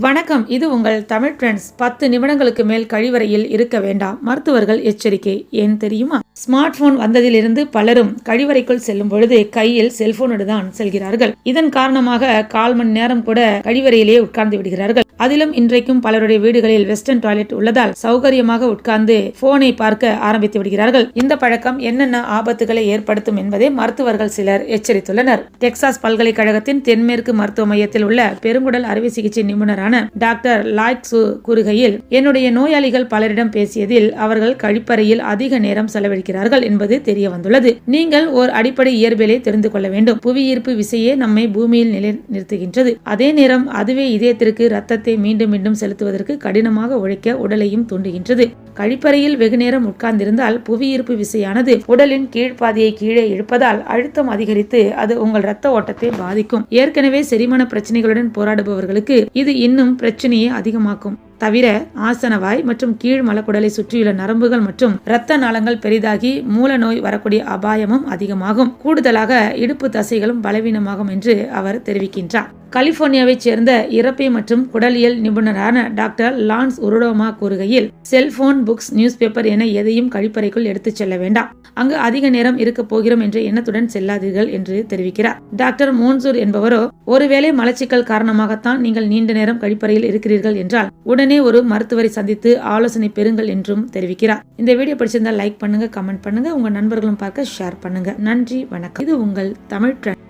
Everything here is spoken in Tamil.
வணக்கம், இது உங்கள் தமிழ் ட்ரெண்ட்ஸ். 10 நிமிடங்களுக்கு மேல் கழிவறையில் இருக்க வேண்டாம், மருத்துவர்கள் எச்சரிக்கை. ஏன் தெரியுமா? ஸ்மார்ட் போன் வந்ததிலிருந்து பலரும் கழிவறைக்குள் செல்லும் பொழுது கையில் செல்போனோடு தான் செல்கிறார்கள். இதன் காரணமாக 1/4 மணி நேரம் கூட கழிவறையிலே உட்கார்ந்து விடுகிறார்கள். அதிலும் இன்றைக்கும் பலருடைய வீடுகளில் வெஸ்டர்ன் டாய்லெட் உள்ளதால் சௌகரியமாக உட்கார்ந்து போனை பார்க்க ஆரம்பித்து விடுகிறார்கள். இந்த பழக்கம் என்னென்ன ஆபத்துகளை ஏற்படுத்தும் என்பதை மருத்துவர்கள் சிலர் எச்சரித்துள்ளனர். டெக்சாஸ் பல்கலைக்கழகத்தின் தென்மேற்கு மருத்துவ மையத்தில் உள்ள பெருங்குடல் அறுவை சிகிச்சை நிபுணரான டாக்டர் லாய்ட் சு கூறுகையில், என்னுடைய நோயாளிகள் பலரிடம் பேசியதில் அவர்கள் கழிப்பறையில் அதிக நேரம் செலவழிக்கிறார்கள் என்பது தெரிய வந்துள்ளது. நீங்கள் ஒரு அடிப்படை இயற்பியலை தெரிந்து கொள்ள வேண்டும். புவியீர்ப்பு விசையே நம்மை பூமியில் நிலைநிறுத்துகின்றது. அதே நேரம் அதுவே இதயத்திற்கு ரத்தத்தை மீண்டும் மீண்டும் செலுத்துவதற்கு கடினமாக உழைக்க உடலையும் தூண்டுகின்றது. கழிப்பறையில் வெகு நேரம் உட்கார்ந்திருந்தால் புவியீர்ப்பு விசையானது உடலின் கீழ்ப்பாதியை கீழே இழுப்பதால் அழுத்தம் அதிகரித்து அது உங்கள் ரத்த ஓட்டத்தை பாதிக்கும். ஏற்கனவே செரிமான பிரச்சனைகளுடன் போராடுபவர்களுக்கு இது இன்னும் பிரச்சனையை அதிகமாக்கும். தவிர ஆசனவாய் மற்றும் கீழ் மலக்குடலை சுற்றியுள்ள நரம்புகள் மற்றும் இரத்த நாளங்கள் பெரிதாகி மூல நோய் வரக்கூடிய அபாயமும் அதிகமாகும். கூடுதலாக இடுப்பு தசைகளும் பலவீனமாகும் என்று அவர் தெரிவிக்கின்றார். கலிபோர்னியாவைச் சேர்ந்த இறப்பை மற்றும் குடலியல் நிபுணரான டாக்டர் லான்ஸ் உருடோமா கூறுகையில், செல்போன், புக்ஸ், நியூஸ் பேப்பர் என எதையும் கழிப்பறைக்குள் எடுத்துச் செல்ல வேண்டாம். அங்கு அதிக நேரம் இருக்க போகிறோம் என்ற எண்ணத்துடன் செல்லாதீர்கள் என்று தெரிவிக்கிறார். டாக்டர் மோன்சூர் என்பவரோ, ஒருவேளை மலச்சிக்கல் காரணமாகத்தான் நீங்கள் நீண்ட நேரம் கழிப்பறையில் இருக்கிறீர்கள் என்றால் உடனே ஒரு மருத்துவரை சந்தித்து ஆலோசனை பெறுங்கள் என்றும் தெரிவிக்கிறார். இந்த வீடியோ பிடிச்சிருந்தால் லைக் பண்ணுங்க, கமெண்ட் பண்ணுங்க, உங்க நண்பர்களும் பார்க்க ஷேர் பண்ணுங்க. நன்றி, வணக்கம். இது உங்கள் தமிழ் ட்ரெண்ட்.